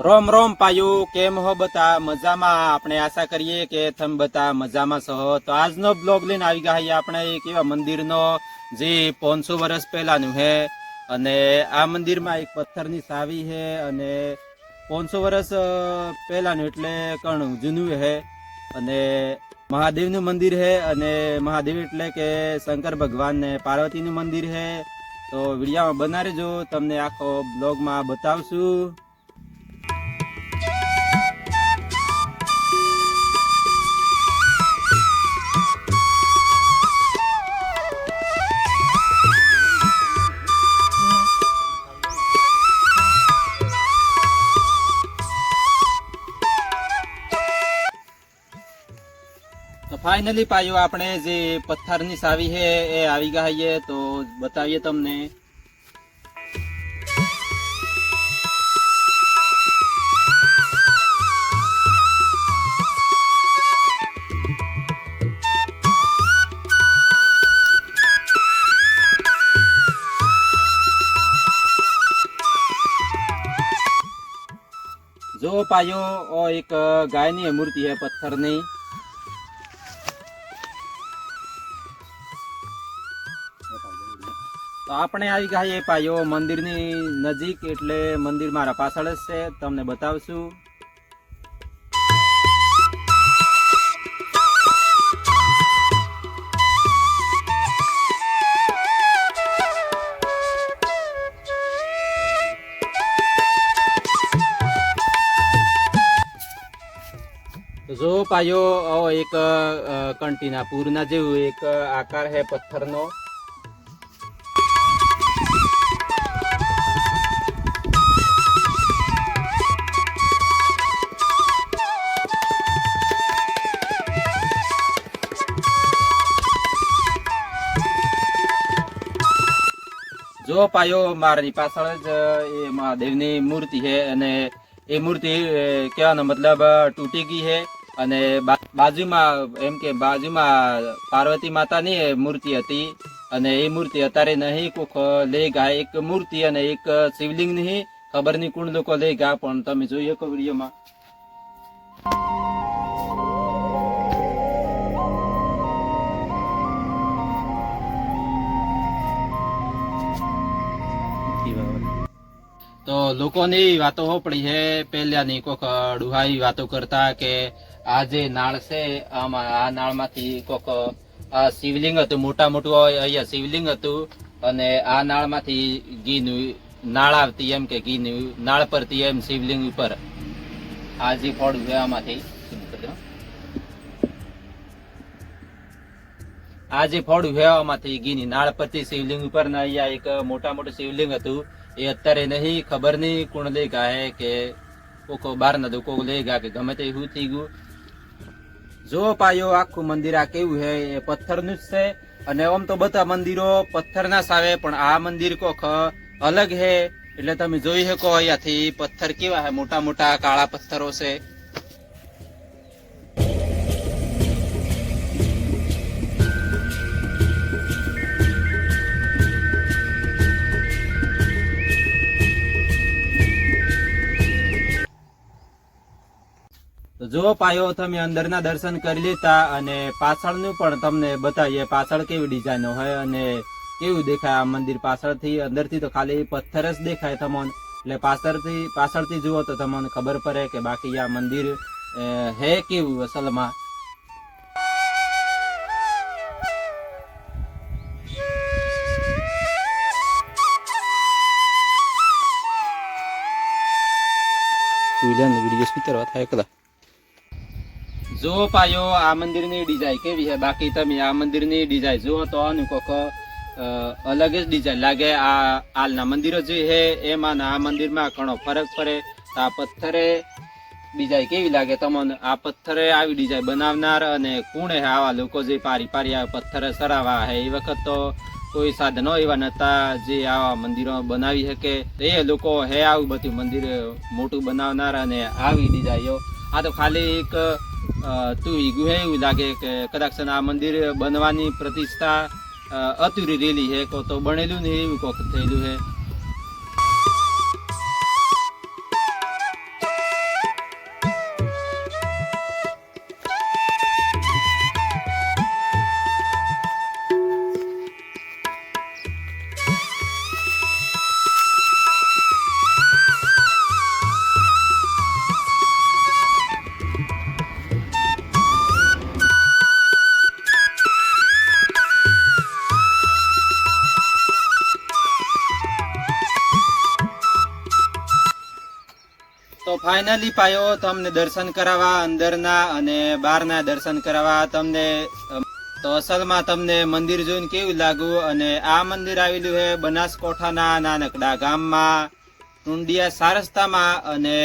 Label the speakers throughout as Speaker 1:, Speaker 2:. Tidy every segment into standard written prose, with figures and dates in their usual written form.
Speaker 1: રોમ રોમ પાયું કેમ હો બતા મજામાં આપણે આશા કરીએ કે તમે બતા મજામાં છો તો આજનો બ્લોગ લઈને આવી ગયા આપણે એક એવા મંદિરનો જે 500 વર્ષ પહેલાનું છે અને આ મંદિરમાં એક પથ્થરની સાવી છે અને 500 વર્ષ પહેલાનું એટલે ઘણું જૂનું છે અને મહાદેવનું મંદિર છે અને મહાદેવ એટલે કે શંકર ભગવાન ને પાર્વતીનું મંદિર છે તો વિડીયોમાં બના રહેજો તમને આખો બ્લોગમાં બતાવશું। तो फाइनली पायो આપણે જે પથ્થરની સાવી છે એ આવી ગઈ છે તો બતાવીએ તમને। जो पायो ओ एक गायनी मूर्ति है पत्थरनी तो આપણે આવી ગયા એ પાયો મંદિરની નજીક એટલે મંદિર મારા પાછળ જ છે તમને બતાવશું। जो पायो एक कंटीना पूरना जेवू एक आकार है पत्थरनो जो पायो मारी पाछळ ज ए महादेवनी मूर्ति है अने ए मूर्ति कहेવાનો मतलब तूटी गई है अने बाजुमां एम के बाजुमां पार्वती मातानी मूर्ति हती अने ए मूर्ति अतारे नहीं कोक ले गया एक मूर्ति अने एक शिवलिंग नहीं खबर नहीं कोण लोको ले गया पण तमे जोई શકો વિડિયોમાં। तो लोकोनी वातो हो पड़ी है पहल्यानी कोक डुहाई वातो करता के आज नाळ से आ नाळ माथी कोक शिवलिंग हतुं मोटा मोटुं अहींया शिवलिंग हतुं अने आ नाळ माथी घीनु नाळ आवती एम के घीनु नाळ परती एम शिवलिंग पर आ जे फोड़ है आमाथी आ जे फोड़ है आमाथी घीनी नाळ परती शिवलिंग पर ने अहींया एक मोटा मोटुं शिवलिंग हतुं એ અત્યારે નહીં ખબર નહીં કોણ લઈ ગયા કે કોકો બહારના લોકો લઈ ગયા કે ગમે તે શું થઈ ગયું। જો પાયો આખું મંદિર આ કેવું છે એ પથ્થરનું જ છે અને આમ તો બધા મંદિરો પથ્થરના જ આવે પણ આ મંદિર કોક અલગ છે એટલે તમે જોઈ શકો અહીંયાથી પથ્થર કેવા છે મોટા મોટા કાળા પથ્થરો છે। तो जो पायो तमे अंदरना दर्शन कर लेता अने पाछळनु पण तमने बतावीए पाछळ केवी डिजाइनो है अने केवुं देखाय आ मंदिर पाछळथी अंदरथी तो खाली पत्थर ज देखाय तमोने એટલે પાછળથી જુઓ તો તમને ખબર પડે કે બાકી આ મંદિર હે કેવું અસલમાં। વિડિયો સ્પીકર થાય કલા जो पायो आ मंदिर नी डिजाइन केवी है बाकी तमे आ मंदिर नी डिजाइन जो तो आनु कोक अलग ज डिजाइन लागे। आ हालना मंदिरो जे है एमां आ मंदिर में घणो फरक पड़े। आ पत्थरे डिजाइन केवी लागे तमने आ पत्थरे आवी डिजाइन बनावनार अने कोणे है आवा लोको जे पारी पारी आ पत्थर सरावा है ए वखत तो कोई साधनो एवा नता जे आवा मंदिरो बनावी सके ए लोको है आવું બધું मंदिर मोटું बनावनार अने आवी डिजाइनो आ तो खाली एक तू ईगुहे એવું લાગે કે કદાચ આ મંદિર બનવાની પ્રતિષ્ઠા અધૂરી રેલી છે કો તો બનેલું નહીં એવું કોક થયેલું છે। ફાઇનલી પાયો તમને દર્શન કરાવવા અંદરના અને બહારના દર્શન કરાવવા તમને તો અસલમાં તમને મંદિર જોઈને કેવું લાગ્યું? અને આ મંદિર આવેલું છે બનાસકાંઠાના નાનકડા ગામમાં ટુંડિયા સારસ્તામાં અને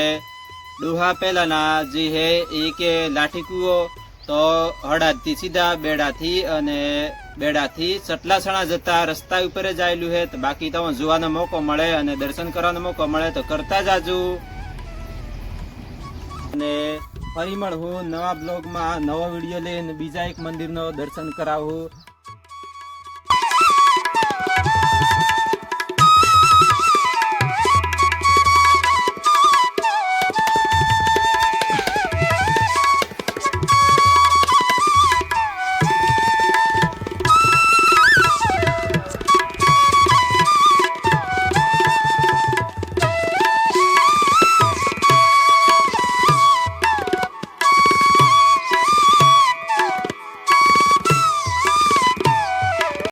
Speaker 1: ડોહા પહેલાના જે હે એ કે લાઠી કૂવો તો હળાદથી સીધા બેડાથી અને બેડાથી સટલાસણા જતા રસ્તા ઉપર જ આવેલું છે. તો બાકી તમે જોવાનો મોકો મળે અને દર્શન કરવાનો મોકો મળે તો કરતા જાજો. અને ફરી મળું નવા બ્લોગમાં નવો વિડીયો લઈને બીજા એક મંદિરનો દર્શન કરાવું.